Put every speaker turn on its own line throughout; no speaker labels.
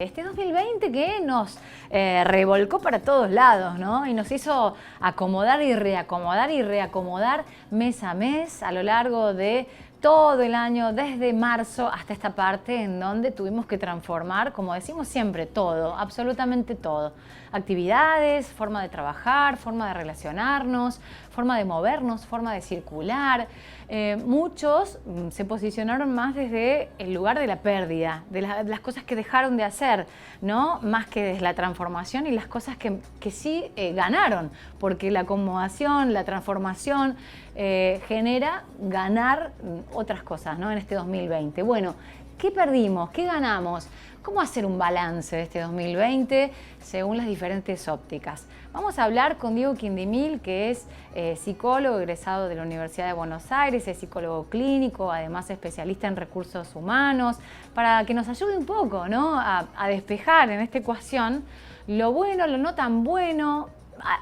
Este 2020 que nos revolcó para todos lados, ¿no? Y nos hizo acomodar y reacomodar mes a mes a lo largo de todo el año, desde marzo hasta esta parte en donde tuvimos que transformar, como decimos siempre, todo, absolutamente todo. Actividades, forma de trabajar, forma de relacionarnos, forma de movernos, forma de circular. Muchos se posicionaron más desde el lugar de la pérdida, de las cosas que dejaron de hacer, ¿no? Más que desde la transformación y las cosas que sí ganaron, porque la acomodación, la transformación genera ganar otras cosas, ¿no? En este 2020. Bueno, ¿qué perdimos? ¿Qué ganamos? ¿Cómo hacer un balance de este 2020 según las diferentes ópticas? Vamos a hablar con Diego Quindimil, que es psicólogo egresado de la Universidad de Buenos Aires, es psicólogo clínico, además especialista en recursos humanos, para que nos ayude un poco, ¿no? a despejar en esta ecuación lo bueno, lo no tan bueno.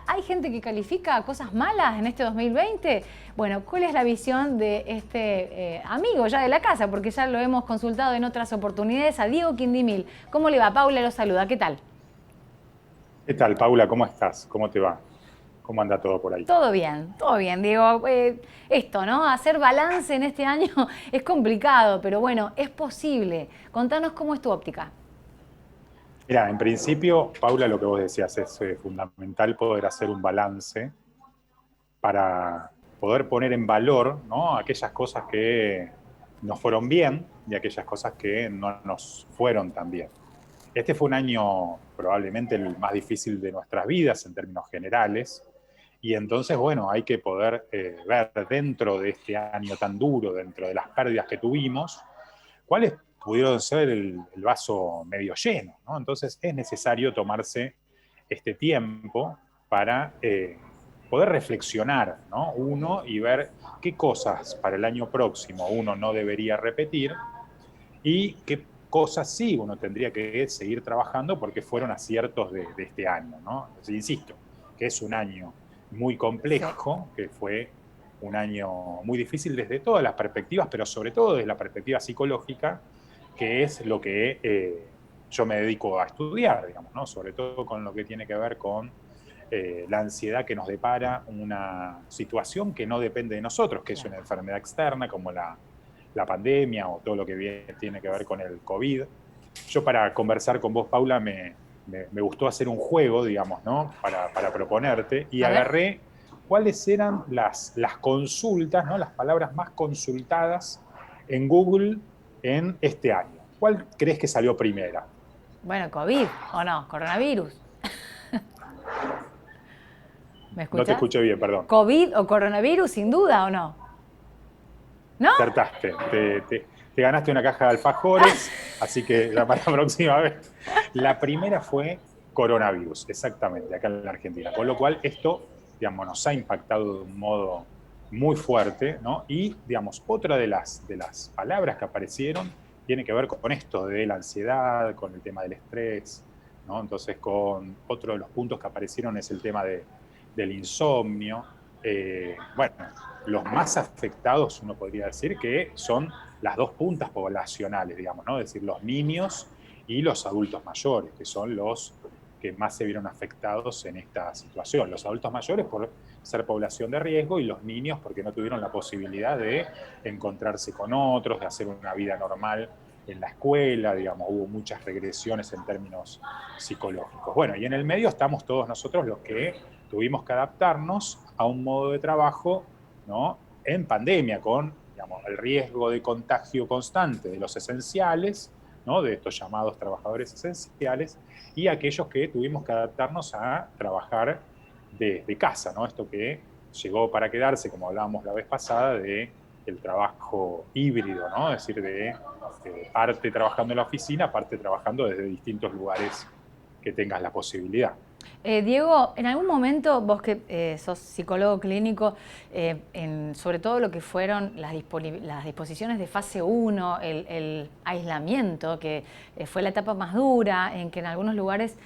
¿Hay gente que califica cosas malas en este 2020? Bueno, ¿cuál es la visión de este amigo ya de la casa? Porque ya lo hemos consultado en otras oportunidades, a Diego Quindimil. ¿Cómo le va? Paula lo saluda. ¿Qué tal?
¿Qué tal, Paula? ¿Cómo estás? ¿Cómo te va? ¿Cómo anda todo por ahí?
Todo bien, Diego. Esto, ¿no? Hacer balance en este año es complicado, pero bueno, es posible. Contanos cómo es tu óptica.
Mira, en principio, Paula, lo que vos decías es fundamental poder hacer un balance para poder poner en valor, ¿no? Aquellas cosas que nos fueron bien y aquellas cosas que no nos fueron tan bien. Este fue un año probablemente el más difícil de nuestras vidas en términos generales. Y entonces, bueno, hay que poder ver dentro de este año tan duro, dentro de las pérdidas que tuvimos, cuáles pudieron ser el vaso medio lleno, ¿no? Entonces es necesario tomarse este tiempo para poder reflexionar, ¿no? Uno, y ver qué cosas para el año próximo uno no debería repetir y qué cosas sí uno tendría que seguir trabajando porque fueron aciertos de este año, ¿no? Entonces, insisto, que es un año muy
Sí.
complejo, que fue un año muy difícil desde todas las perspectivas, pero sobre todo desde la perspectiva psicológica, que es lo que yo me dedico a estudiar, digamos, ¿no? Sobre todo con lo que tiene que ver con la ansiedad que nos depara una situación que no depende de nosotros, que es
Claro.
una enfermedad externa como la pandemia o todo lo que tiene que ver con el COVID. Yo para conversar con vos, Paula, me gustó hacer un juego, digamos, ¿no? Para proponerte y
A ver.
agarré cuáles eran las consultas, ¿no? Las palabras más consultadas en Google en este año. ¿Cuál crees que salió primera?
Bueno, COVID o no, coronavirus. ¿Me
No te
escuchas?
escuché bien, perdón.
COVID o coronavirus, sin duda, ¿o no? ¿No?
Acertaste, te ganaste una caja de alfajores, así que para la próxima vez. La primera fue coronavirus, exactamente, acá en la Argentina. Con lo cual esto, digamos, nos ha impactado de un modo muy fuerte, ¿no? Y, digamos, otra de las palabras que aparecieron tiene que ver con esto de la ansiedad, con el tema del estrés, ¿no? Entonces, con otro de los puntos que aparecieron es el tema del insomnio. Bueno, los más afectados, uno podría decir que son las dos puntas poblacionales, digamos, ¿no? Es decir, los niños y los adultos mayores, que son los que más se vieron afectados en esta situación. Los adultos mayores por ser población de riesgo y los niños porque no tuvieron la posibilidad de encontrarse con otros, de hacer una vida normal en la escuela, digamos, hubo muchas regresiones en términos psicológicos. Bueno, y en el medio estamos todos nosotros los que tuvimos que adaptarnos a un modo de trabajo, ¿no? En pandemia, con, digamos, el riesgo de contagio constante de los esenciales, ¿no? De estos llamados trabajadores esenciales, y aquellos que tuvimos que adaptarnos a trabajar de casa, ¿no? Esto que llegó para quedarse, como hablábamos la vez pasada, de el trabajo híbrido, ¿no? Es decir, de parte trabajando en la oficina, parte trabajando desde distintos lugares que tengas la posibilidad.
Diego, en algún momento vos que sos psicólogo clínico, sobre todo lo que fueron las disposiciones de fase uno, el aislamiento, que fue la etapa más dura, en que en algunos lugares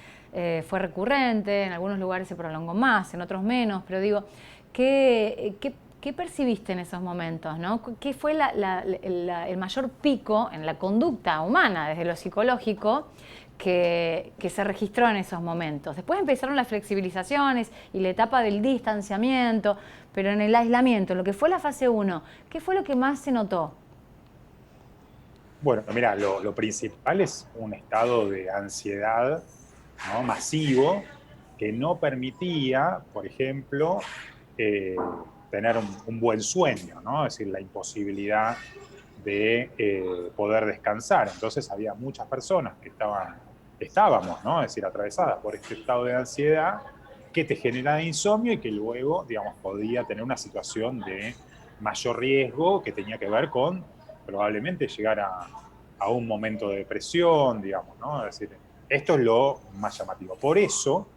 fue recurrente, en algunos lugares se prolongó más, en otros menos, pero digo, ¿qué percibiste en esos momentos, ¿no? ¿Qué fue el mayor pico en la conducta humana desde lo psicológico que se registró en esos momentos. Después empezaron las flexibilizaciones y la etapa del distanciamiento, pero en el aislamiento, lo que fue la fase 1, ¿qué fue lo que más se notó?
Bueno, mira, lo principal es un estado de ansiedad, ¿no?, masivo, que no permitía, por ejemplo, eh, tener un buen sueño, ¿no? Es decir, la imposibilidad de poder descansar. Entonces había muchas personas que estábamos, ¿no?, es decir, atravesadas por este estado de ansiedad que te genera insomnio y que luego, digamos, podía tener una situación de mayor riesgo que tenía que ver con probablemente llegar a un momento de depresión, digamos, ¿no? Es decir, esto es lo más llamativo. Por eso,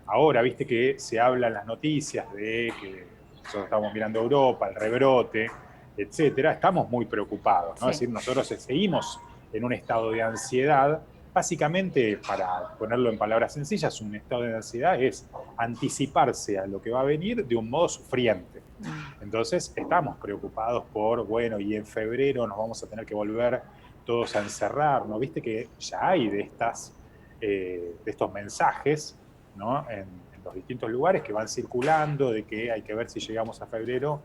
ahora, viste que se habla en las noticias de que nosotros estamos mirando Europa, el rebrote, etcétera, estamos muy preocupados, ¿no?
Sí.
Es decir, nosotros seguimos en un estado de ansiedad. Básicamente, para ponerlo en palabras sencillas, un estado de ansiedad es anticiparse a lo que va a venir de un modo sufriente. Entonces, estamos preocupados por, bueno, y en febrero nos vamos a tener que volver todos a encerrar, ¿no? Viste que ya hay de estos mensajes, ¿no?, en los distintos lugares que van circulando, de que hay que ver si llegamos a febrero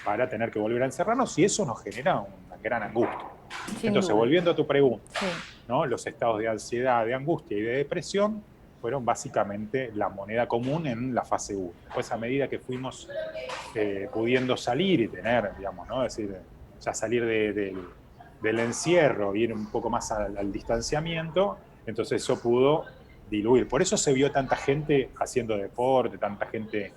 para tener que volver a encerrarnos, y eso nos genera una gran angustia.
Sin
Entonces,
duda.
volviendo a tu pregunta,
Sí.
¿no?, los estados de ansiedad, de angustia y de depresión fueron básicamente la moneda común en la fase 1. Después, a medida que fuimos pudiendo salir y tener, digamos, ¿no?, es decir, ya salir del encierro, ir un poco más al distanciamiento, entonces eso pudo diluir. Por eso se vio tanta gente haciendo deporte, tanta gente,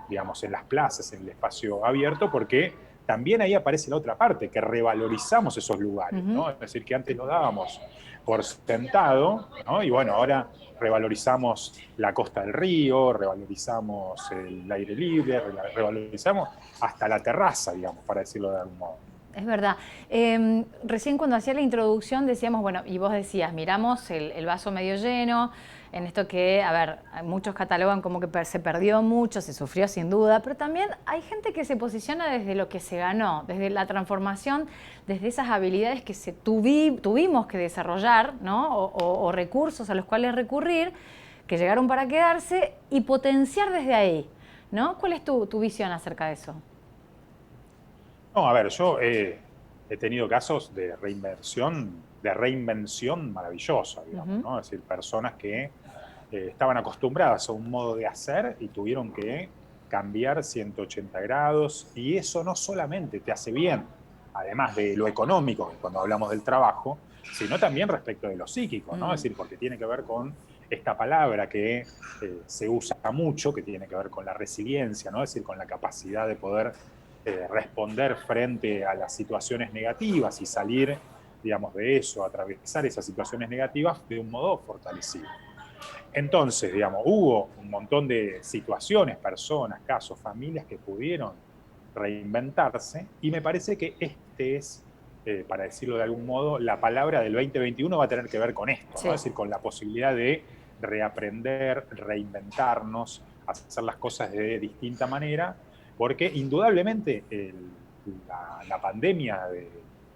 digamos, en las plazas, en el espacio abierto, porque también ahí aparece la otra parte, que revalorizamos esos lugares, ¿no? Es decir, que antes lo dábamos por sentado, ¿no? Y bueno, ahora revalorizamos la costa del río, revalorizamos el aire libre, revalorizamos hasta la terraza, digamos, para decirlo de algún modo.
Es verdad. Recién cuando hacía la introducción decíamos, bueno, y vos decías, miramos el vaso medio lleno, en esto que, a ver, muchos catalogan como que se perdió mucho, se sufrió sin duda, pero también hay gente que se posiciona desde lo que se ganó, desde la transformación, desde esas habilidades que tuvimos que desarrollar, ¿no? O recursos a los cuales recurrir, que llegaron para quedarse y potenciar desde ahí, ¿no? ¿Cuál es tu visión acerca de eso?
No, a ver, yo he tenido casos de reinvención maravillosa, digamos, ¿no? Es decir, personas que estaban acostumbradas a un modo de hacer y tuvieron que cambiar 180 grados, y eso no solamente te hace bien, además de lo económico, cuando hablamos del trabajo, sino también respecto de lo psíquico, ¿no? Es decir, porque tiene que ver con esta palabra que se usa mucho, que tiene que ver con la resiliencia, ¿no? Es decir, con la capacidad de poder responder frente a las situaciones negativas y salir, digamos, de eso, atravesar esas situaciones negativas de un modo fortalecido. Entonces, digamos, hubo un montón de situaciones, personas, casos, familias que pudieron reinventarse, y me parece que este es, para decirlo de algún modo, la palabra del 2021 va a tener que ver con esto,
Sí.
¿no? Es decir, con la posibilidad de reaprender, reinventarnos, hacer las cosas de distinta manera, porque indudablemente la pandemia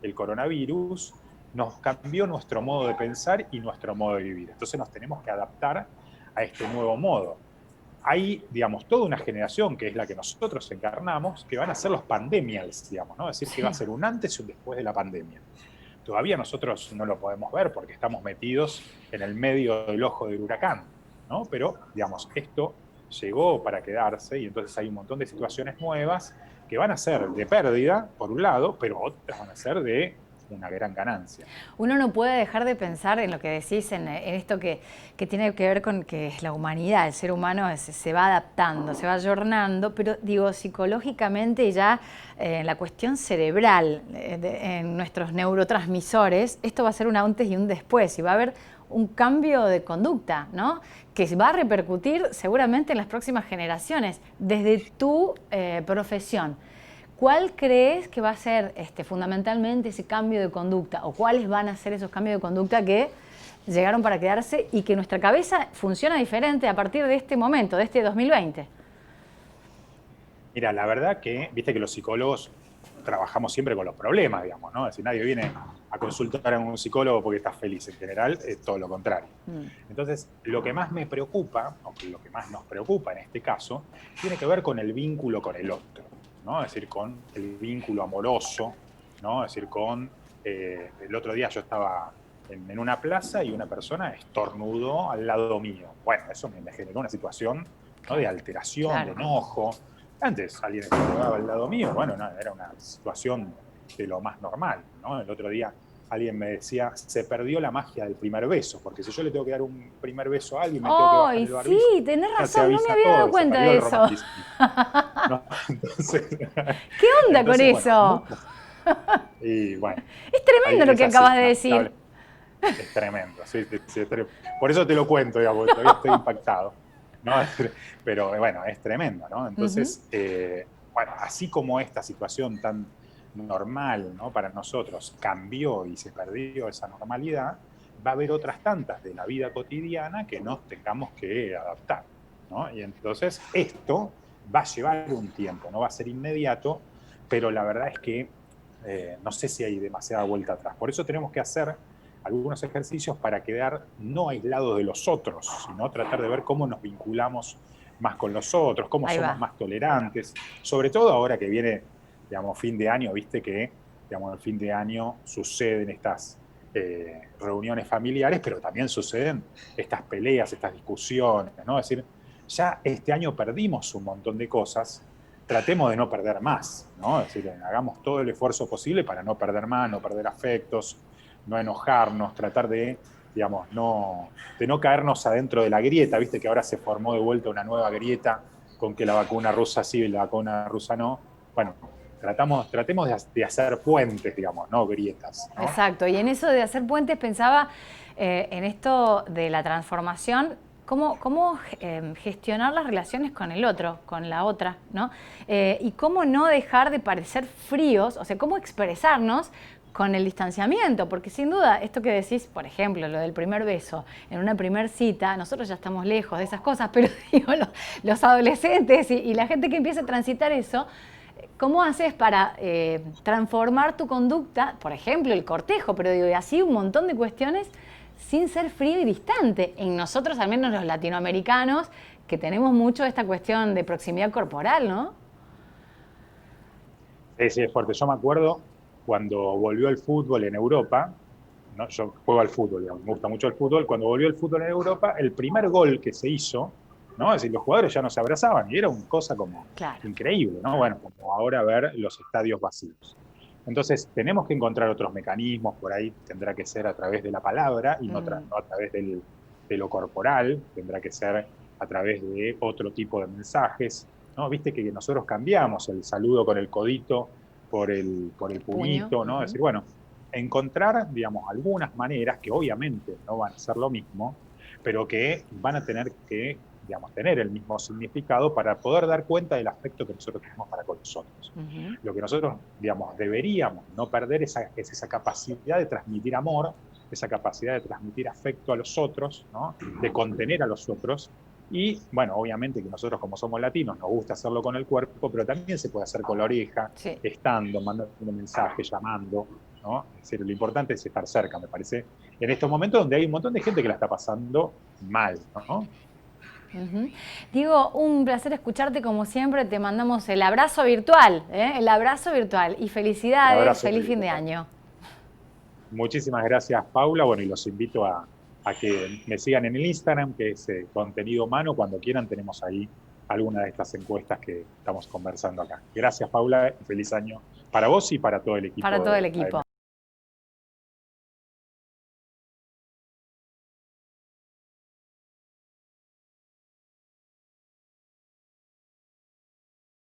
del coronavirus nos cambió nuestro modo de pensar y nuestro modo de vivir. Entonces nos tenemos que adaptar a este nuevo modo. Hay, digamos, toda una generación, que es la que nosotros encarnamos, que van a ser los pandemials, digamos, ¿no? Es decir, que va a ser un antes y un después de la pandemia. Todavía nosotros no lo podemos ver porque estamos metidos en el medio del ojo del huracán, ¿no? Pero, digamos, esto llegó para quedarse, y entonces hay un montón de situaciones nuevas que van a ser de pérdida, por un lado, pero otras van a ser de una gran ganancia.
Uno no puede dejar de pensar en lo que decís, en esto que tiene que ver con que es la humanidad, el ser humano se va adaptando, se va ayornando, pero digo, psicológicamente ya en la cuestión cerebral, en nuestros neurotransmisores, esto va a ser un antes y un después, y va a haber un cambio de conducta, ¿no?, que va a repercutir seguramente en las próximas generaciones. Desde tu profesión, ¿cuál crees que va a ser fundamentalmente ese cambio de conducta, o cuáles van a ser esos cambios de conducta que llegaron para quedarse y que nuestra cabeza funciona diferente a partir de este momento, de este 2020?
Mira, la verdad que, viste que los psicólogos trabajamos siempre con los problemas, digamos, ¿no? Es decir, nadie viene a consultar a un psicólogo porque está feliz. En general, es todo lo contrario. Entonces, lo que más me preocupa, o lo que más nos preocupa en este caso, tiene que ver con el vínculo con el otro, ¿no? Es decir, con el vínculo amoroso, ¿no? Es decir, con... el otro día yo estaba en una plaza y una persona estornudó al lado mío. Bueno, eso me generó una situación, ¿no?, de alteración, claro, de enojo. Antes alguien estornudaba al lado mío, bueno, no, era una situación de lo más normal, ¿no? El otro día alguien me decía, se perdió la magia del primer beso, porque si yo le tengo que dar un primer beso a alguien, me tengo que bajar el barbijo.
Sí, tenés razón, no me había dado cuenta de eso.
¿No? Entonces,
¿qué onda con eso?
Bueno, y bueno,
es tremendo lo que acabas de decir.
Es tremendo, sí, por eso te lo cuento, digamos, todavía estoy impactado, ¿no? Pero bueno, es tremendo, ¿no? Entonces, bueno, así como esta situación tan normal, ¿no?, para nosotros cambió y se perdió esa normalidad, va a haber otras tantas de la vida cotidiana que nos tengamos que adaptar, ¿no? Y entonces esto va a llevar un tiempo, no va a ser inmediato, pero la verdad es que no sé si hay demasiada vuelta atrás. Por eso tenemos que hacer algunos ejercicios para quedar no aislados de los otros, sino tratar de ver cómo nos vinculamos más con los otros, cómo somos más tolerantes, sobre todo ahora que viene, digamos, fin de año, viste que, digamos, en fin de año suceden estas reuniones familiares, pero también suceden estas peleas, estas discusiones, ¿no? Es decir, ya este año perdimos un montón de cosas, tratemos de no perder más, ¿no? Es decir, hagamos todo el esfuerzo posible para no perder más, no perder afectos, no enojarnos, tratar de, digamos, de no caernos adentro de la grieta, viste que ahora se formó de vuelta una nueva grieta con que la vacuna rusa sí y la vacuna rusa no. Bueno, tratemos de hacer puentes, digamos, no grietas, ¿no?
Exacto, y en eso de hacer puentes pensaba en esto de la transformación, cómo gestionar las relaciones con el otro, con la otra, ¿no? Y cómo no dejar de parecer fríos, o sea, cómo expresarnos con el distanciamiento, porque sin duda esto que decís, por ejemplo, lo del primer beso, en una primer cita, nosotros ya estamos lejos de esas cosas, pero digo, los adolescentes y la gente que empieza a transitar eso, ¿cómo haces para transformar tu conducta, por ejemplo, el cortejo, pero digo, y así un montón de cuestiones sin ser frío y distante? En nosotros, al menos los latinoamericanos, que tenemos mucho esta cuestión de proximidad corporal, ¿no?
Sí, es fuerte. Yo me acuerdo cuando volvió el fútbol en Europa, ¿no? Yo juego al fútbol, digamos, me gusta mucho el fútbol. Cuando volvió el fútbol en Europa, el primer gol que se hizo, ¿no? Es decir, los jugadores ya no se abrazaban y era una cosa como increíble, ¿no? Bueno, como ahora ver los estadios vacíos. Entonces, tenemos que encontrar otros mecanismos, por ahí tendrá que ser a través de la palabra y no a través de lo corporal, tendrá que ser a través de otro tipo de mensajes, ¿no? Viste que nosotros cambiamos el saludo con el codito por el puñito, ¿no? Es decir, bueno, encontrar, digamos, algunas maneras que obviamente no van a ser lo mismo, pero que van a tener que, digamos, tener el mismo significado para poder dar cuenta del afecto que nosotros tenemos para con nosotros. Lo que nosotros, digamos, deberíamos no perder es esa capacidad de transmitir amor, esa capacidad de transmitir afecto a los otros, ¿no? De contener a los otros. Y, bueno, obviamente que nosotros como somos latinos nos gusta hacerlo con el cuerpo, pero también se puede hacer con la oreja, estando, mandando un mensaje, llamando, ¿no? Es decir, lo importante es estar cerca, me parece, en estos momentos donde hay un montón de gente que la está pasando mal, ¿no?
Diego, un placer escucharte como siempre, te mandamos el abrazo virtual, el abrazo virtual y felicidades, feliz fin de año.
Muchísimas gracias, Paula, bueno, y los invito a que me sigan en el Instagram, que es Contenido Humano, cuando quieran tenemos ahí alguna de estas encuestas que estamos conversando acá. Gracias, Paula, y feliz año para vos y para todo el equipo.
Para todo el equipo.